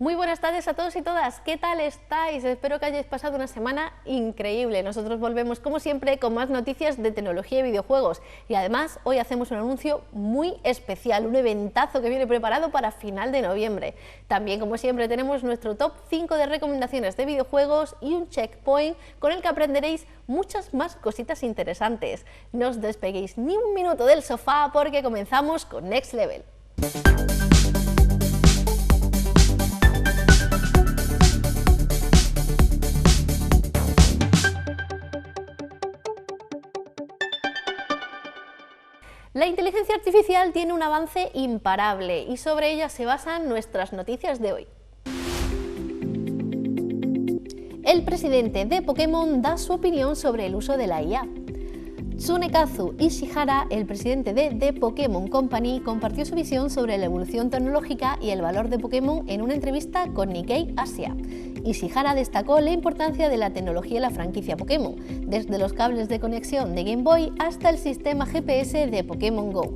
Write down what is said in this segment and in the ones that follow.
Muy buenas tardes a todos y todas, ¿qué tal estáis? Espero que hayáis pasado una semana increíble. Nosotros volvemos como siempre con más noticias de tecnología y videojuegos y además hoy hacemos un anuncio muy especial, un eventazo que viene preparado para final de noviembre. También como siempre tenemos nuestro top 5 de recomendaciones de videojuegos y un checkpoint con el que aprenderéis muchas más cositas interesantes. No os despeguéis ni un minuto del sofá porque comenzamos con Next Level. La inteligencia artificial tiene un avance imparable y sobre ella se basan nuestras noticias de hoy. El presidente de Pokémon da su opinión sobre el uso de la IA. Tsunekazu Ishihara, el presidente de The Pokémon Company, compartió su visión sobre la evolución tecnológica y el valor de Pokémon en una entrevista con Nikkei Asia. Ishihara destacó la importancia de la tecnología en la franquicia Pokémon, desde los cables de conexión de Game Boy hasta el sistema GPS de Pokémon Go.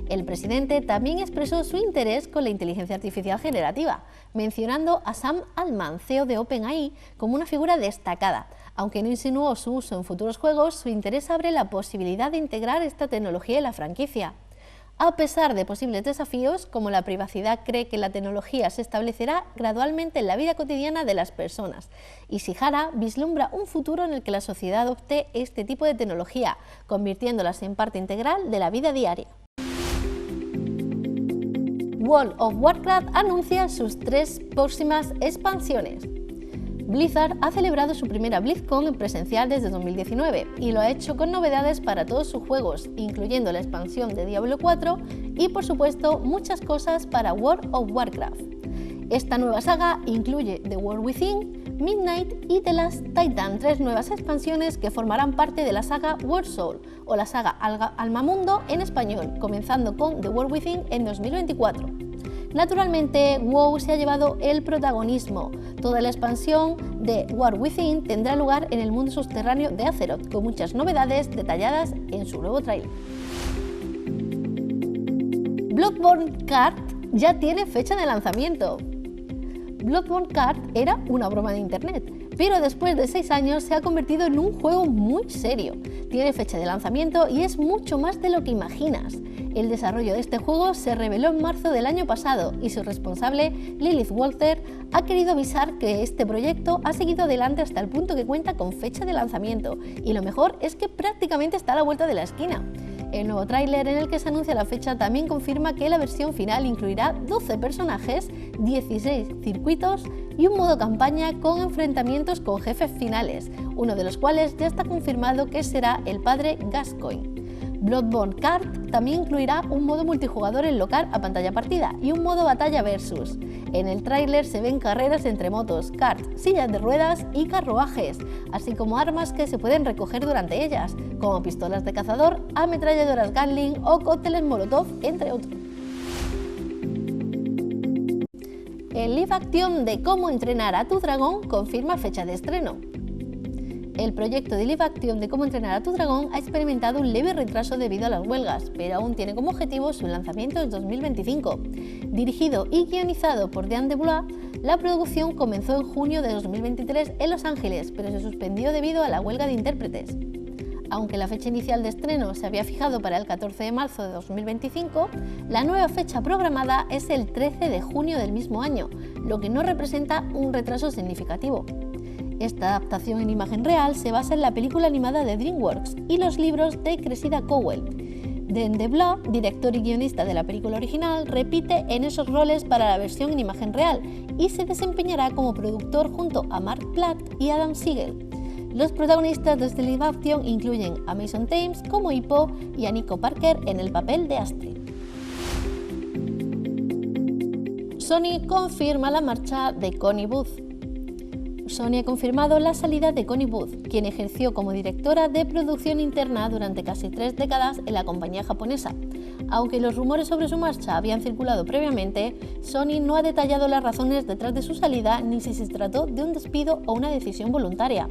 El presidente también expresó su interés con la inteligencia artificial generativa, mencionando a Sam Altman, CEO de OpenAI, como una figura destacada. Aunque no insinuó su uso en futuros juegos, su interés abre la posibilidad de integrar esta tecnología en la franquicia. A pesar de posibles desafíos, como la privacidad, cree que la tecnología se establecerá gradualmente en la vida cotidiana de las personas. Ishihara vislumbra un futuro en el que la sociedad adopte este tipo de tecnología, convirtiéndolas en parte integral de la vida diaria. World of Warcraft anuncia sus 3 próximas expansiones. Blizzard ha celebrado su primera BlizzCon en presencial desde 2019 y lo ha hecho con novedades para todos sus juegos, incluyendo la expansión de Diablo 4 y, por supuesto, muchas cosas para World of Warcraft. Esta nueva saga incluye The World Within, Midnight y The Last Titan, 3 nuevas expansiones que formarán parte de la saga World Soul o la saga Almamundo en español, comenzando con The World Within en 2024. Naturalmente, WoW se ha llevado el protagonismo. Toda la expansión de World Within tendrá lugar en el mundo subterráneo de Azeroth, con muchas novedades detalladas en su nuevo tráiler. Bloodborne Kart ya tiene fecha de lanzamiento. Bloodborne Kart era una broma de internet, pero después de 6 años se ha convertido en un juego muy serio. Tiene fecha de lanzamiento y es mucho más de lo que imaginas. El desarrollo de este juego se reveló en marzo del año pasado y su responsable, Lilith Walter, ha querido avisar que este proyecto ha seguido adelante hasta el punto que cuenta con fecha de lanzamiento y lo mejor es que prácticamente está a la vuelta de la esquina. El nuevo tráiler en el que se anuncia la fecha también confirma que la versión final incluirá 12 personajes, 16 circuitos y un modo campaña con enfrentamientos con jefes finales, uno de los cuales ya está confirmado que será el padre Gascoigne. Bloodborne Kart también incluirá un modo multijugador en local a pantalla partida y un modo batalla versus. En el tráiler se ven carreras entre motos, karts, sillas de ruedas y carruajes, así como armas que se pueden recoger durante ellas, como pistolas de cazador, ametralladoras Gatling o cócteles Molotov, entre otros. El live action de Cómo entrenar a tu dragón confirma fecha de estreno. El proyecto de live action de Cómo entrenar a tu dragón ha experimentado un leve retraso debido a las huelgas, pero aún tiene como objetivo su lanzamiento en 2025. Dirigido y guionizado por Dean DeBlois, la producción comenzó en junio de 2023 en Los Ángeles, pero se suspendió debido a la huelga de intérpretes. Aunque la fecha inicial de estreno se había fijado para el 14 de marzo de 2025, la nueva fecha programada es el 13 de junio del mismo año, lo que no representa un retraso significativo. Esta adaptación en imagen real se basa en la película animada de DreamWorks y los libros de Cressida Cowell. Dean DeBlois, director y guionista de la película original, repite en esos roles para la versión en imagen real y se desempeñará como productor junto a Mark Platt y Adam Siegel. Los protagonistas de este live action incluyen a Mason Thames como Hippo y a Nico Parker en el papel de Astrid. Sony confirma la marcha de Connie Booth. Sony ha confirmado la salida de Connie Booth, quien ejerció como directora de producción interna durante casi 3 décadas en la compañía japonesa. Aunque los rumores sobre su marcha habían circulado previamente, Sony no ha detallado las razones detrás de su salida ni si se trató de un despido o una decisión voluntaria.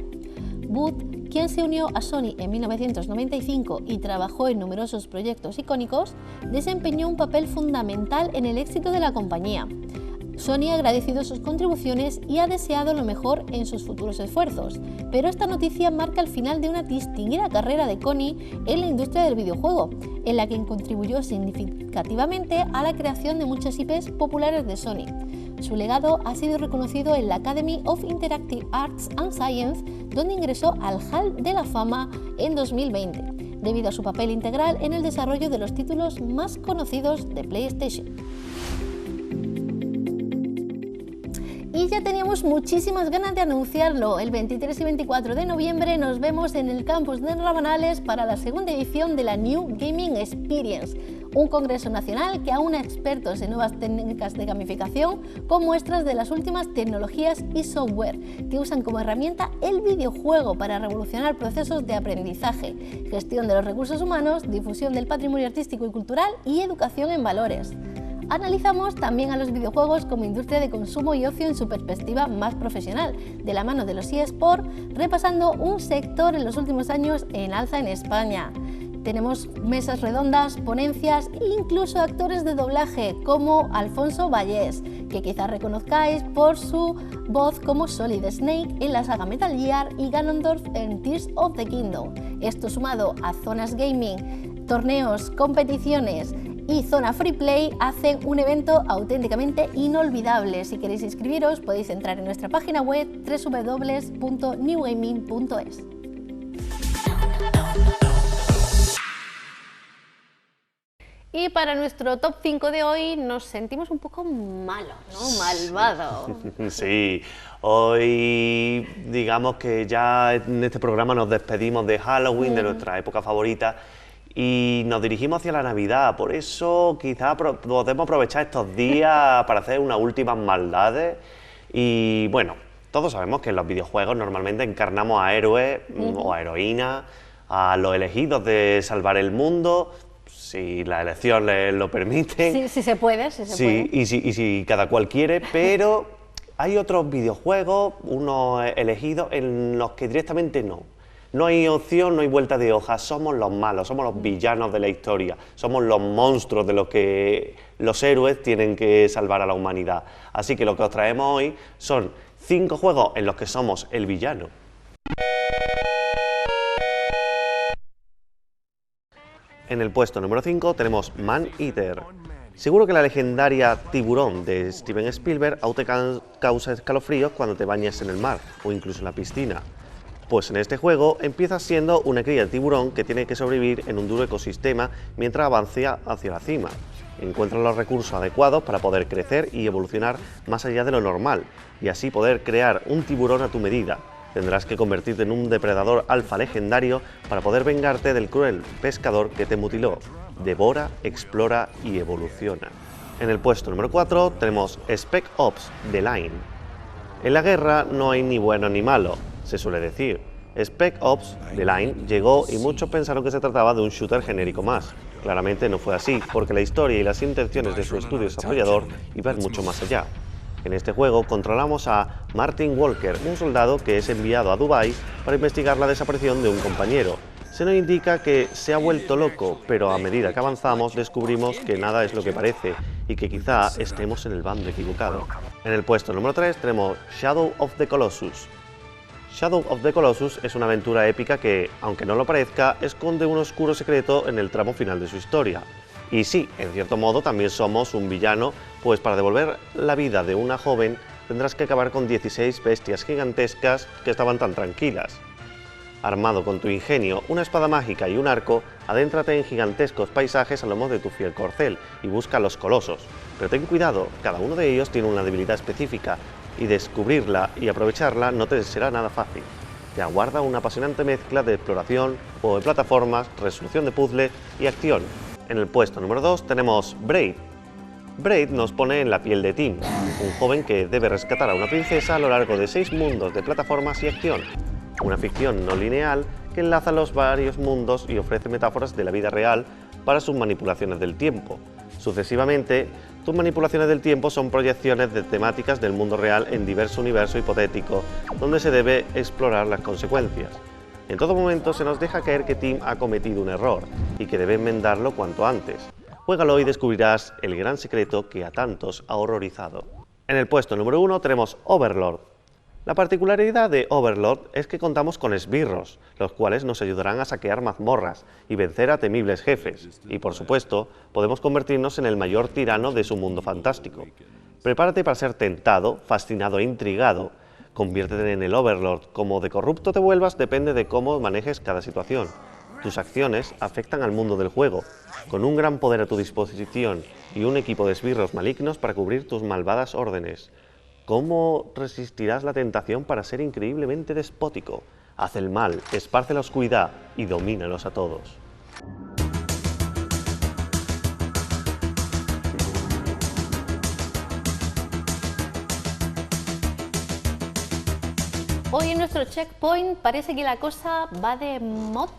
Booth, quien se unió a Sony en 1995 y trabajó en numerosos proyectos icónicos, desempeñó un papel fundamental en el éxito de la compañía. Sony ha agradecido sus contribuciones y ha deseado lo mejor en sus futuros esfuerzos, pero esta noticia marca el final de una distinguida carrera de Connie en la industria del videojuego, en la que contribuyó significativamente a la creación de muchas IPs populares de Sony. Su legado ha sido reconocido en la Academy of Interactive Arts and Science, donde ingresó al Hall de la Fama en 2020, debido a su papel integral en el desarrollo de los títulos más conocidos de PlayStation. Y ya teníamos muchísimas ganas de anunciarlo. El 23 y 24 de noviembre nos vemos en el campus de Rabanales para la segunda edición de la New Gaming Experience, un congreso nacional que aúna expertos en nuevas técnicas de gamificación con muestras de las últimas tecnologías y software que usan como herramienta el videojuego para revolucionar procesos de aprendizaje, gestión de los recursos humanos, difusión del patrimonio artístico y cultural y educación en valores. Analizamos también a los videojuegos como industria de consumo y ocio en su perspectiva más profesional, de la mano de los eSports, repasando un sector en los últimos años en alza en España. Tenemos mesas redondas, ponencias e incluso actores de doblaje como Alfonso Vallés, que quizás reconozcáis por su voz como Solid Snake en la saga Metal Gear y Ganondorf en Tears of the Kingdom. Esto sumado a zonas gaming, torneos, competiciones y zona free play hacen un evento auténticamente inolvidable. Si queréis inscribiros podéis entrar en nuestra página web www.newgaming.es. Y para nuestro top 5 de hoy nos sentimos un poco malos, ¿no? Malvados. Sí, hoy digamos que ya en este programa nos despedimos de Halloween, de nuestra época favorita, y nos dirigimos hacia la Navidad. Por eso quizá podemos aprovechar estos días para hacer unas últimas maldades. Y bueno, todos sabemos que en los videojuegos normalmente encarnamos a héroes o a heroínas, a los elegidos de salvar el mundo, si la elección lo permite. Sí, si se puede, si se puede. Y si cada cual quiere, pero hay otros videojuegos, unos elegidos, en los que directamente no. No hay opción, no hay vuelta de hoja, somos los malos, somos los villanos de la historia, somos los monstruos de los que los héroes tienen que salvar a la humanidad. Así que lo que os traemos hoy son 5 juegos en los que somos el villano. En el puesto número 5 tenemos Man Eater. Seguro que la legendaria Tiburón de Steven Spielberg aún te causa escalofríos cuando te bañas en el mar o incluso en la piscina. Pues en este juego empiezas siendo una cría de tiburón que tiene que sobrevivir en un duro ecosistema mientras avanza hacia la cima. Encuentras los recursos adecuados para poder crecer y evolucionar más allá de lo normal, y así poder crear un tiburón a tu medida. Tendrás que convertirte en un depredador alfa legendario para poder vengarte del cruel pescador que te mutiló. Devora, explora y evoluciona. En el puesto número 4 tenemos Spec Ops: The Line. En la guerra no hay ni bueno ni malo, se suele decir. Spec Ops: The Line llegó y muchos pensaron que se trataba de un shooter genérico más. Claramente no fue así, porque la historia y las intenciones de su estudio desarrollador iban mucho más allá. En este juego controlamos a Martin Walker, un soldado que es enviado a Dubái para investigar la desaparición de un compañero. Se nos indica que se ha vuelto loco, pero a medida que avanzamos descubrimos que nada es lo que parece y que quizá estemos en el bando equivocado. En el puesto número 3 tenemos Shadow of the Colossus. Shadow of the Colossus es una aventura épica que, aunque no lo parezca, esconde un oscuro secreto en el tramo final de su historia. Y sí, en cierto modo también somos un villano, pues para devolver la vida de una joven tendrás que acabar con 16 bestias gigantescas que estaban tan tranquilas. Armado con tu ingenio, una espada mágica y un arco, adéntrate en gigantescos paisajes a lomos de tu fiel corcel y busca a los colosos. Pero ten cuidado, cada uno de ellos tiene una debilidad específica y descubrirla y aprovecharla no te será nada fácil. Te aguarda una apasionante mezcla de exploración, juego de plataformas, resolución de puzzles y acción. En el puesto número 2 tenemos Braid. Braid nos pone en la piel de Tim, un joven que debe rescatar a una princesa a lo largo de 6 mundos de plataformas y acción. Una ficción no lineal que enlaza los varios mundos y ofrece metáforas de la vida real para sus manipulaciones del tiempo. Sucesivamente, tus manipulaciones del tiempo son proyecciones de temáticas del mundo real en diverso universo hipotético, donde se debe explorar las consecuencias. En todo momento se nos deja caer que Tim ha cometido un error y que debe enmendarlo cuanto antes. Juégalo y descubrirás el gran secreto que a tantos ha horrorizado. En el puesto número 1 tenemos Overlord. La particularidad de Overlord es que contamos con esbirros, los cuales nos ayudarán a saquear mazmorras y vencer a temibles jefes, y por supuesto, podemos convertirnos en el mayor tirano de su mundo fantástico. Prepárate para ser tentado, fascinado e intrigado. Conviértete en el Overlord. Como de corrupto te vuelvas depende de cómo manejes cada situación. Tus acciones afectan al mundo del juego, con un gran poder a tu disposición y un equipo de esbirros malignos para cubrir tus malvadas órdenes. ¿Cómo resistirás la tentación para ser increíblemente despótico? Haz el mal, esparce la oscuridad y domínalos a todos. Hoy en nuestro checkpoint parece que la cosa va de mods.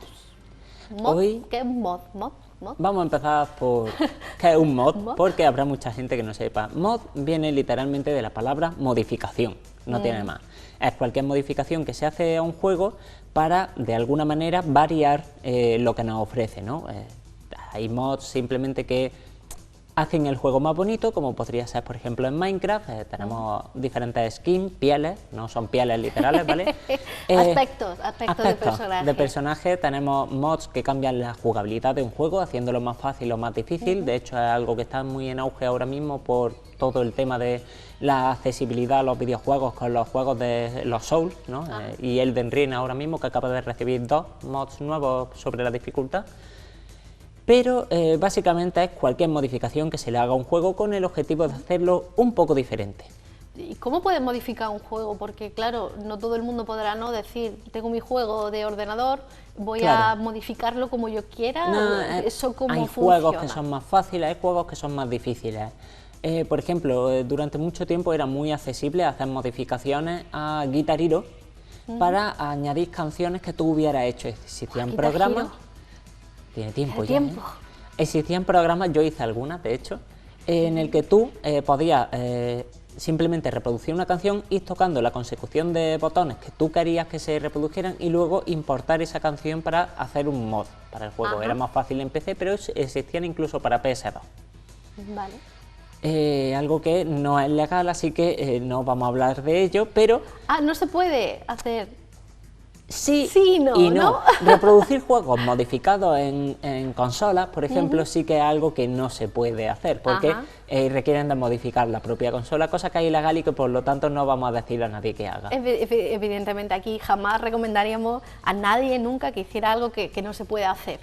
Hoy ¿Qué es mod? ¿Mod? vamos a empezar por qué es un mod, ¿Mod? porque habrá mucha gente que no sepa. Mod viene literalmente de la palabra modificación, no tiene más. Es cualquier modificación que se hace a un juego para, de alguna manera, variar lo que nos ofrece, ¿no? Hay mods simplemente que hacen el juego más bonito, como podría ser, por ejemplo, en Minecraft. Tenemos diferentes skins, pieles, no son pieles literales, ¿vale? Aspectos de personaje. Tenemos mods que cambian la jugabilidad de un juego, haciéndolo más fácil o más difícil. De hecho, es algo que está muy en auge ahora mismo por todo el tema de la accesibilidad a los videojuegos con los juegos de los Souls, ¿no? Y Elden Ring ahora mismo, que acaba de recibir 2 mods nuevos sobre la dificultad. Pero básicamente es cualquier modificación que se le haga a un juego con el objetivo de hacerlo un poco diferente. ¿Y cómo puedes modificar un juego? Porque claro, no todo el mundo podrá no decir, tengo mi juego de ordenador, voy a modificarlo como yo quiera. No, ¿Eso cómo hay funciona? juegos que son más fáciles, hay juegos que son más difíciles. Por ejemplo, durante mucho tiempo era muy accesible hacer modificaciones a Guitar Hero para añadir canciones que tú hubieras hecho. Existían programas... Tiene tiempo ya. Existían programas, yo hice algunas de hecho, en el que tú podías simplemente reproducir una canción, ir tocando la consecución de botones que tú querías que se reprodujeran y luego importar esa canción para hacer un mod para el juego. Era más fácil en PC, pero existían incluso para PS2. Vale. Algo que no es legal, así que no vamos a hablar de ello, pero... Ah, no se puede hacer... Sí, no, y no. ¿no? Reproducir juegos modificados en consolas, por ejemplo, sí que es algo que no se puede hacer, porque requieren de modificar la propia consola, cosa que es ilegal y que por lo tanto no vamos a decirle a nadie que haga. Evidentemente aquí jamás recomendaríamos a nadie nunca que hiciera algo que no se puede hacer.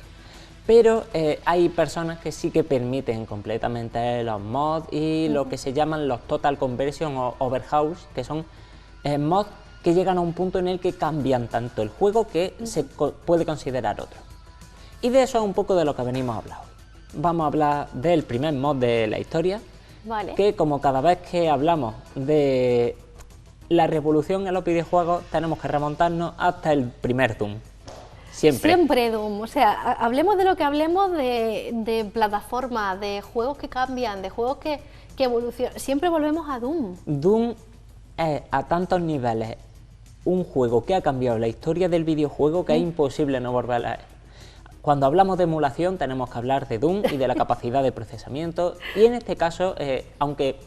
Pero hay personas que sí que permiten completamente los mods y lo que se llaman los Total Conversion o Overhaul, que son mods que llegan a un punto en el que cambian tanto el juego que se puede considerar otro. Y de eso es un poco de lo que venimos a hablar hoy. Vamos a hablar del primer mod de la historia, que como cada vez que hablamos de la revolución en los videojuegos tenemos que remontarnos hasta el primer Doom. Siempre Doom, o sea, hablemos de lo que hablemos de plataformas, de juegos que cambian, de juegos que evolucionan, siempre volvemos a Doom. Doom es a tantos niveles un juego que ha cambiado la historia del videojuego que es imposible no volver a él. Cuando hablamos de emulación tenemos que hablar de Doom y de la capacidad de procesamiento, y en este caso, aunque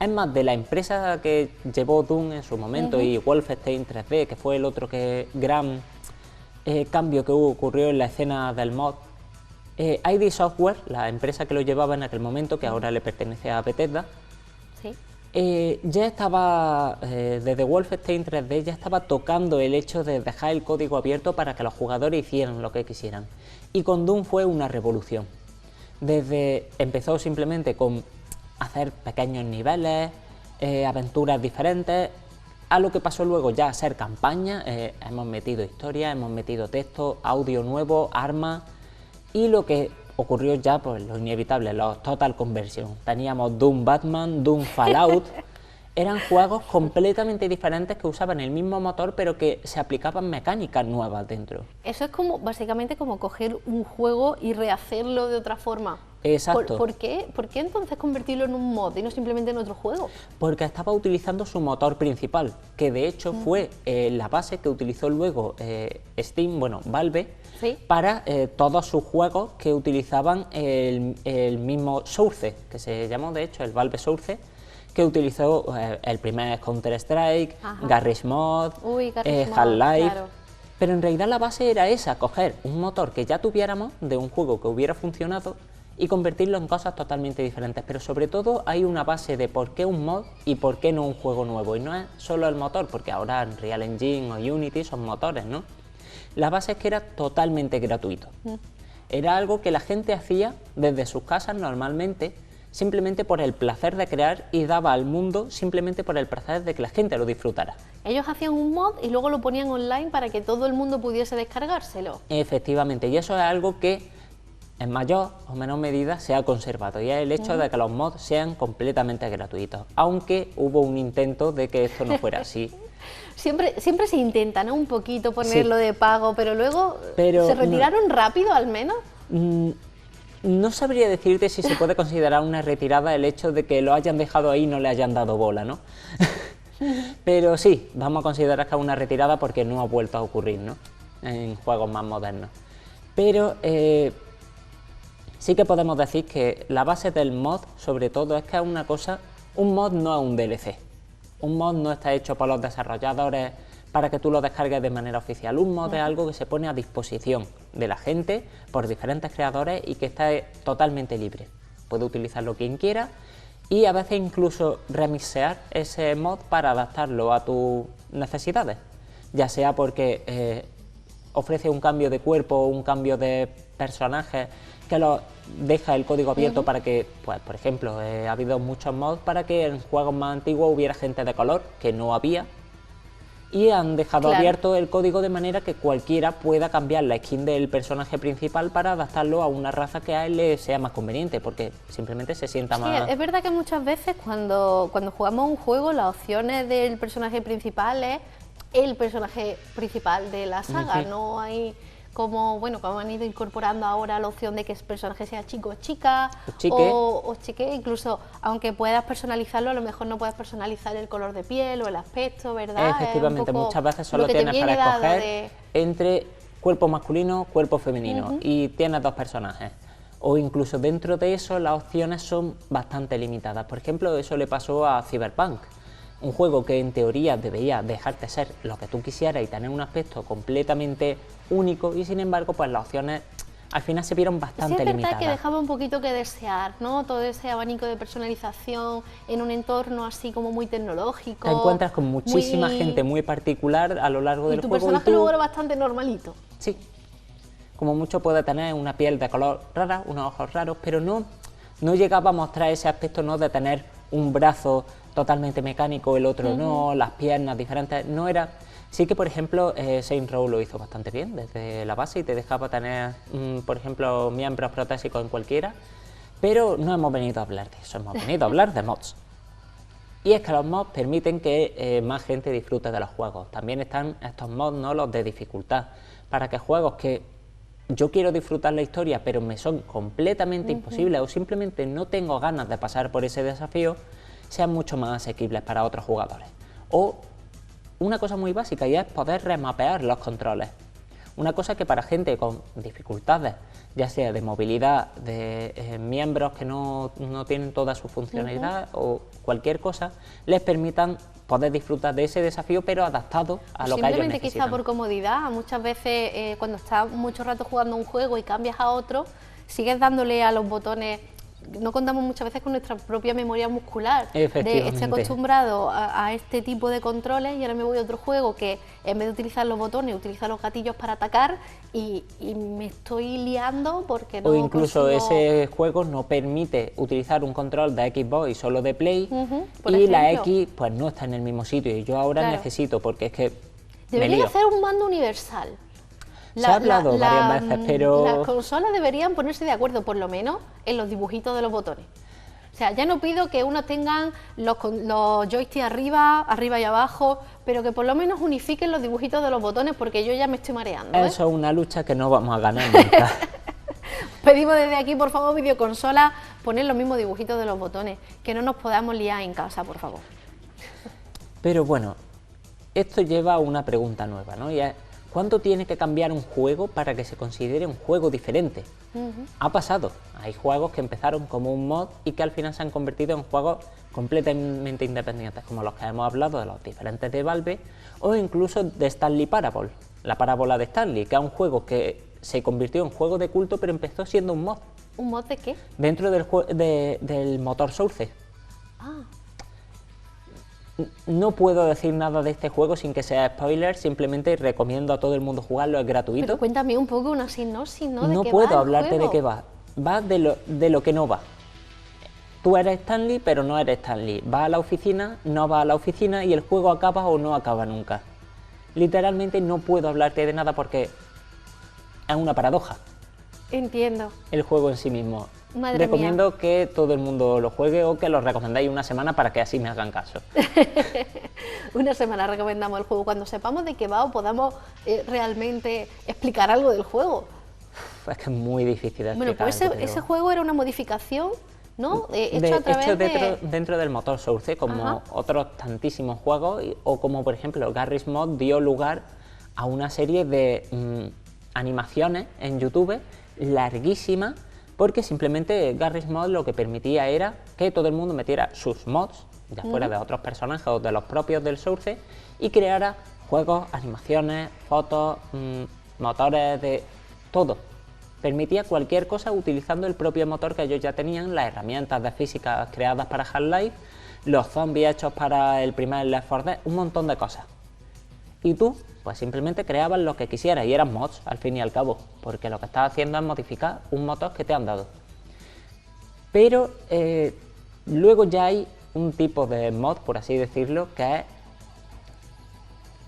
es más de la empresa que llevó Doom en su momento y Wolfenstein 3D, que fue el otro gran cambio que ocurrió en la escena del mod, ID Software, la empresa que lo llevaba en aquel momento, que ahora le pertenece a Bethesda, ya estaba, desde Wolfenstein 3D, ya estaba tocando el hecho de dejar el código abierto para que los jugadores hicieran lo que quisieran. Y con Doom fue una revolución. Empezó simplemente con hacer pequeños niveles, aventuras diferentes, a lo que pasó luego ya a ser campaña. Hemos metido historia, hemos metido texto, audio nuevo, armas, y lo que ocurrió ya, pues lo inevitable, los Total Conversion. Teníamos Doom Batman, Doom Fallout, eran juegos completamente diferentes que usaban el mismo motor pero que se aplicaban mecánicas nuevas dentro. Eso es como, básicamente como coger un juego y rehacerlo de otra forma. Exacto. ¿Por qué entonces convertirlo en un mod y no simplemente en otro juego? Porque estaba utilizando su motor principal, que de hecho fue la base que utilizó luego Steam, bueno, Valve, para todos sus juegos que utilizaban el mismo Source, que se llamó de hecho el Valve Source, que utilizó el primer Counter-Strike, Ajá. Garry's Mod, Uy, Garry's Mod, Half-Life, claro. pero en realidad la base era esa, coger un motor que ya tuviéramos de un juego que hubiera funcionado y convertirlo en cosas totalmente diferentes, pero sobre todo hay una base de por qué un mod y por qué no un juego nuevo, y no es solo el motor, porque ahora Unreal Engine o Unity son motores, ¿no? La base es que era totalmente gratuito. Era algo que la gente hacía desde sus casas normalmente, simplemente por el placer de crear, y daba al mundo simplemente por el placer de que la gente lo disfrutara. Ellos hacían un mod y luego lo ponían online para que todo el mundo pudiese descargárselo. Efectivamente, y eso es algo que en mayor o menor medida se ha conservado, y es el hecho de que los mods sean completamente gratuitos, aunque hubo un intento de que esto no fuera así. Siempre se intenta, ¿no? Un poquito ponerlo Sí. de pago, pero luego Pero se no. retiraron rápido al menos. No sabría decirte si se puede considerar una retirada el hecho de que lo hayan dejado ahí y no le hayan dado bola, ¿no? Pero sí, vamos a considerar que es una retirada porque no ha vuelto a ocurrir, ¿no? En juegos más modernos. Pero sí que podemos decir que la base del mod, sobre todo, es que es una cosa... Un mod no es un DLC. Un mod no está hecho por los desarrolladores para que tú lo descargues de manera oficial. Un mod es algo que se pone a disposición de la gente por diferentes creadores y que está totalmente libre. Puede utilizarlo quien quiera y a veces incluso remixear ese mod para adaptarlo a tus necesidades, ya sea porque ofrece un cambio de cuerpo o un cambio de personaje que lo deja el código abierto para que, pues, por ejemplo, ha habido muchos mods para que en juegos más antiguos hubiera gente de color, que no había, y han dejado Claro. abierto el código de manera que cualquiera pueda cambiar la skin del personaje principal para adaptarlo a una raza que a él le sea más conveniente, porque simplemente se sienta Sí, más... es verdad que muchas veces cuando jugamos un juego las opciones del personaje principal es el personaje principal de la saga, Ujú. no hay como, bueno, como han ido incorporando ahora la opción de que el personaje sea chico o chica, O chique. o chique, incluso aunque puedas personalizarlo, a lo mejor no puedes personalizar el color de piel o el aspecto, ¿verdad? Es un Efectivamente, poco muchas veces lo solo que te tienes para viene dado escoger de- entre cuerpo masculino, cuerpo femenino, y tienes dos personajes. O incluso dentro de eso las opciones son bastante limitadas. Por ejemplo, eso le pasó a Cyberpunk, un juego que en teoría debería dejarte ser lo que tú quisieras y tener un aspecto completamente único, y sin embargo pues las opciones al final se vieron Sí, bastante es verdad limitadas. que dejaba un poquito que desear, ¿no? Todo ese abanico de personalización en un entorno así como muy tecnológico. Te encuentras con muchísima gente muy particular a lo largo Y del tu juego, personaje luego era bastante normalito. Sí, como mucho puede tener una piel de color rara, unos ojos raros, pero no llegaba a mostrar ese aspecto, ¿no?, de tener un brazo totalmente mecánico, el otro no, las piernas diferentes, no era... Sí que, por ejemplo, Saints Row lo hizo bastante bien desde la base y te dejaba tener, por ejemplo, miembros protésicos en cualquiera, pero no hemos venido a hablar de eso, hemos venido a hablar de mods. Y es que los mods permiten que más gente disfrute de los juegos. También están estos mods, ¿no?, los de dificultad, para que juegos que yo quiero disfrutar la historia pero me son completamente imposibles o simplemente no tengo ganas de pasar por ese desafío, sean mucho más asequibles para otros jugadores. O una cosa muy básica, y es poder remapear los controles. Una cosa que para gente con dificultades, ya sea de movilidad, de miembros que no tienen toda su funcionalidad o cualquier cosa, les permitan poder disfrutar de ese desafío pero adaptado a lo que ellos Simplemente necesitan. quizá por comodidad, muchas veces cuando estás mucho rato jugando un juego y cambias a otro, sigues dándole a los botones. No contamos muchas veces con nuestra propia memoria muscular, de Efectivamente. estoy acostumbrado a este tipo de controles y ahora me voy a otro juego que en vez de utilizar los botones utiliza los gatillos para atacar y me estoy liando porque no O incluso consigo- ese juego no permite utilizar un control de Xbox y solo de Play, por y la ejemplo. X pues no está en el mismo sitio y yo ahora Claro. necesito, porque es que me Deberían lío. hacer un mando universal. Se ha hablado varias veces, pero... Las consolas deberían ponerse de acuerdo, por lo menos, en los dibujitos de los botones. O sea, ya no pido que unos tengan los joysticks arriba y abajo, pero que por lo menos unifiquen los dibujitos de los botones, porque yo ya me estoy mareando, ¿eh? Eso es una lucha que no vamos a ganar nunca. Pedimos desde aquí, por favor, videoconsola, poner los mismos dibujitos de los botones, que no nos podamos liar en casa, por favor. Pero bueno, esto lleva a una pregunta nueva, ¿no? Y es, ¿cuánto tiene que cambiar un juego para que se considere un juego diferente? Ha pasado. Hay juegos que empezaron como un mod y que al final se han convertido en juegos completamente independientes, como los que hemos hablado de los diferentes de Valve, o incluso de Stanley Parable, la parábola de Stanley, que es un juego que se convirtió en juego de culto, pero empezó siendo un mod. ¿Un mod de qué? Dentro del motor Source. Ah, No puedo decir nada de este juego sin que sea spoiler, simplemente recomiendo a todo el mundo jugarlo, es gratuito. pero cuéntame un poco una sinopsis, ¿no? ¿De No qué puedo va el hablarte de juego? qué va. Va de lo que no va. Tú eres Stanley, pero no eres Stanley. Vas a la oficina, no vas a la oficina y el juego acaba o no acaba nunca. Literalmente no puedo hablarte de nada porque es una paradoja Entiendo. el juego en sí mismo. Madre Recomiendo que todo el mundo lo juegue o que lo recomendáis una semana para que así me hagan caso. Una semana recomendamos el juego cuando sepamos de qué va o podamos realmente explicar algo del juego. Es que es muy difícil de Bueno, explicar. pues ese juego era una modificación, ¿no? hecho a través dentro del motor Source, como Ajá. otros tantísimos juegos, o como por ejemplo Garry's Mod dio lugar a una serie de animaciones en YouTube larguísimas, porque simplemente Garry's Mod lo que permitía era que todo el mundo metiera sus mods, ya fuera de otros personajes o de los propios del Source, y creara juegos, animaciones, fotos, motores, de todo. Permitía cualquier cosa utilizando el propio motor que ellos ya tenían, las herramientas de física creadas para Half-Life, los zombies hechos para el primer Left 4 Dead, un montón de cosas. Y tú, pues simplemente creabas lo que quisieras y eran mods al fin y al cabo, porque lo que estás haciendo es modificar un motor que te han dado. Pero luego ya hay un tipo de mod, por así decirlo, que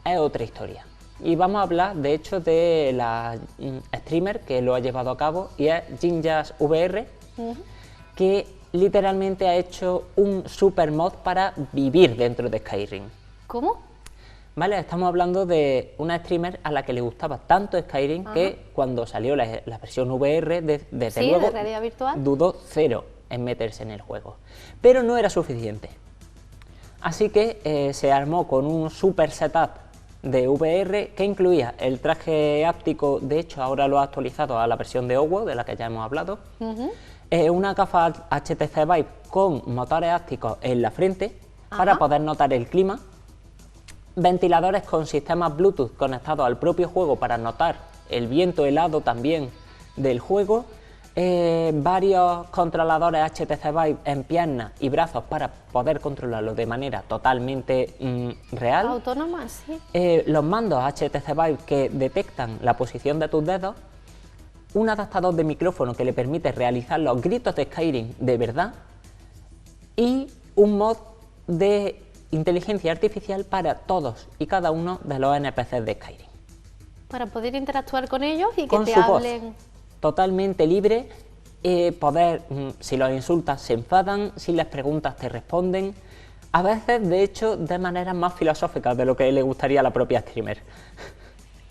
es otra historia. Y vamos a hablar, de hecho, de la streamer que lo ha llevado a cabo, y es Jinjas VR, que literalmente ha hecho un super mod para vivir dentro de Skyrim. ¿Cómo? Vale, estamos hablando de una streamer a la que le gustaba tanto Skyrim que cuando salió la versión VR, desde Sí, luego, de realidad virtual. dudó cero en meterse en el juego. Pero no era suficiente. Así que se armó con un super setup de VR que incluía el traje áptico, de hecho ahora lo ha actualizado a la versión de OWO, de la que ya hemos hablado, una gafa HTC Vive con motores ápticos en la frente para poder notar el clima, ventiladores con sistemas Bluetooth conectados al propio juego para notar el viento helado también del juego, varios controladores HTC Vive en piernas y brazos para poder controlarlo de manera totalmente real. Autónoma, sí. Los mandos HTC Vive que detectan la posición de tus dedos, un adaptador de micrófono que le permite realizar los gritos de Skyrim de verdad y un mod de inteligencia artificial para todos y cada uno de los NPCs de Skyrim. Para poder interactuar con ellos y que Con te su voz, hablen. totalmente libre, poder, si los insultas se enfadan, si les preguntas te responden, a veces de hecho de maneras más filosóficas de lo que le gustaría a la propia streamer.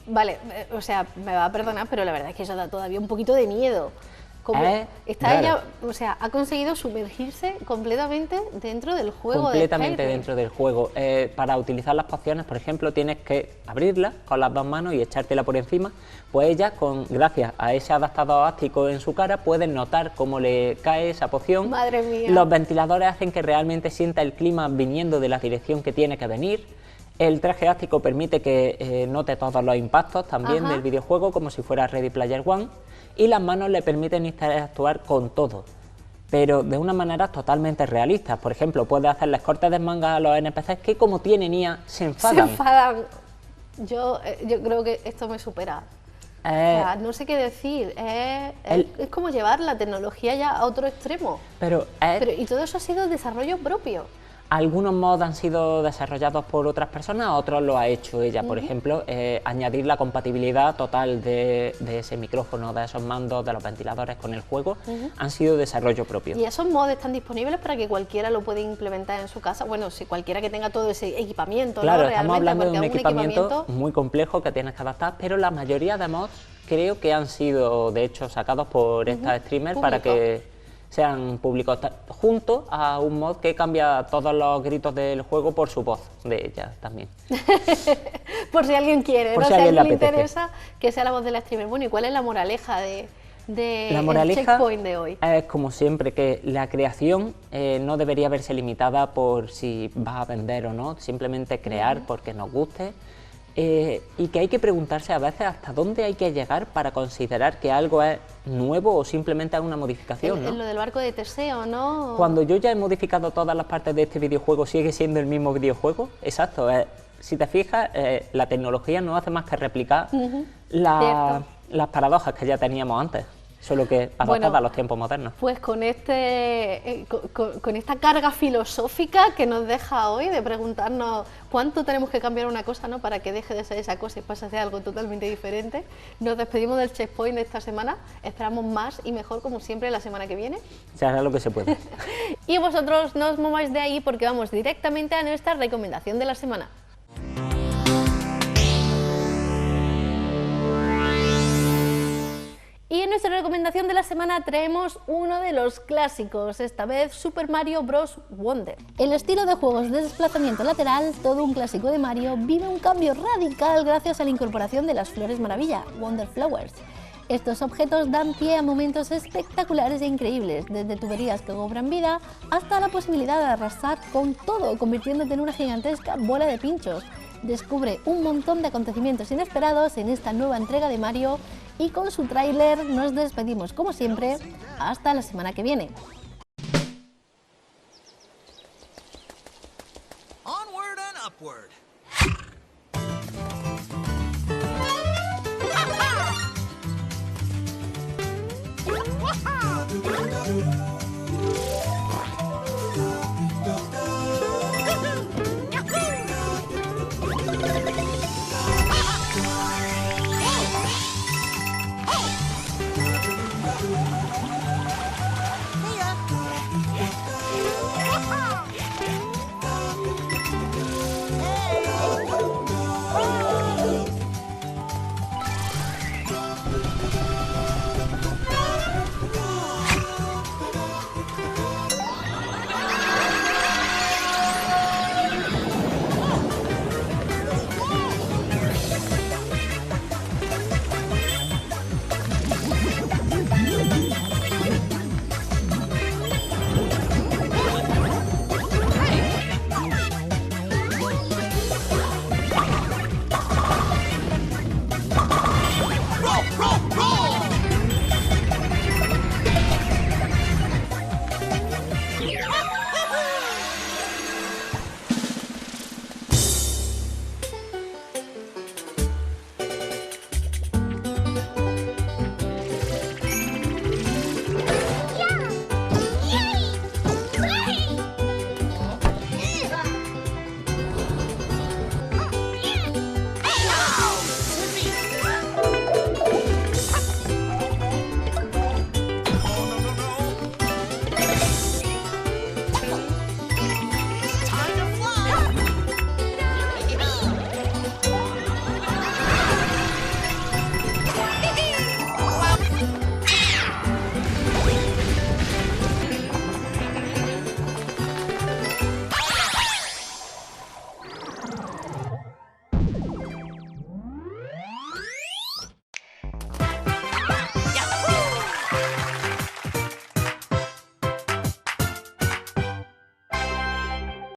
Vale, o sea, me va a perdonar, pero la verdad es que eso da todavía un poquito de miedo. Como está claro. ella, o sea, ha conseguido sumergirse completamente dentro del juego Completamente de Skyrim. dentro del juego. Para utilizar las pociones, por ejemplo, tienes que abrirla con las dos manos y echártela por encima. Pues ella, gracias a ese adaptador áptico en su cara, puede notar cómo le cae esa poción. Madre mía. Los ventiladores hacen que realmente sienta el clima viniendo de la dirección que tiene que venir. El traje áptico permite que note todos los impactos también del videojuego, como si fuera Ready Player One. Y las manos le permiten interactuar con todo, pero de una manera totalmente realista. Por ejemplo, puede hacerles cortes de manga a los NPCs que, como tienen IA, se enfadan. Se enfadan. Yo creo que esto me supera. O sea, no sé qué decir. Es como llevar la tecnología ya a otro extremo. Pero Y todo eso ha sido desarrollo propio. algunos mods han sido desarrollados por otras personas, otros lo ha hecho ella. Por ejemplo, añadir la compatibilidad total de ese micrófono, de esos mandos, de los ventiladores con el juego, han sido desarrollo propio. Y esos mods están disponibles para que cualquiera lo pueda implementar en su casa. Bueno, si cualquiera que tenga todo ese equipamiento, Claro, ¿no? estamos Realmente, hablando de un porque equipamiento muy complejo que tienes que adaptar, pero la mayoría de mods creo que han sido, de hecho, sacados por esta streamer para que sean publicados junto a un mod que cambia todos los gritos del juego por su voz de ella también. Por si alguien quiere, por ¿no? si a alguien le apetece. interesa, que sea la voz del streamer. Bueno, ¿y cuál es la moraleja de la moraleja el checkpoint de hoy? Es, como siempre, que la creación no debería verse limitada por si vas a vender o no, simplemente crear porque nos guste. Y que hay que preguntarse a veces hasta dónde hay que llegar para considerar que algo es nuevo o simplemente es una modificación, ¿no? Lo del barco de Teseo, ¿no? Cuando yo ya he modificado todas las partes de este videojuego, ¿sigue siendo el mismo videojuego? Exacto. Si te fijas, la tecnología no hace más que replicar las paradojas que ya teníamos antes, solo que adaptadas a los tiempos modernos. Pues con esta carga filosófica que nos deja hoy de preguntarnos cuánto tenemos que cambiar una cosa, ¿no?, para que deje de ser esa cosa y pase a ser algo totalmente diferente, nos despedimos del checkpoint de esta semana. Esperamos más y mejor, como siempre, la semana que viene. Se hará lo que se puede. Y vosotros no os mováis de ahí porque vamos directamente a nuestra recomendación de la semana. Y en nuestra recomendación de la semana traemos uno de los clásicos, esta vez Super Mario Bros. Wonder. El estilo de juegos de desplazamiento lateral, todo un clásico de Mario, vive un cambio radical gracias a la incorporación de las flores maravilla, Wonder Flowers. Estos objetos dan pie a momentos espectaculares e increíbles, desde tuberías que cobran vida hasta la posibilidad de arrasar con todo, convirtiéndote en una gigantesca bola de pinchos. Descubre un montón de acontecimientos inesperados en esta nueva entrega de Mario y con su tráiler nos despedimos como siempre, hasta la semana que viene. Onward and upward.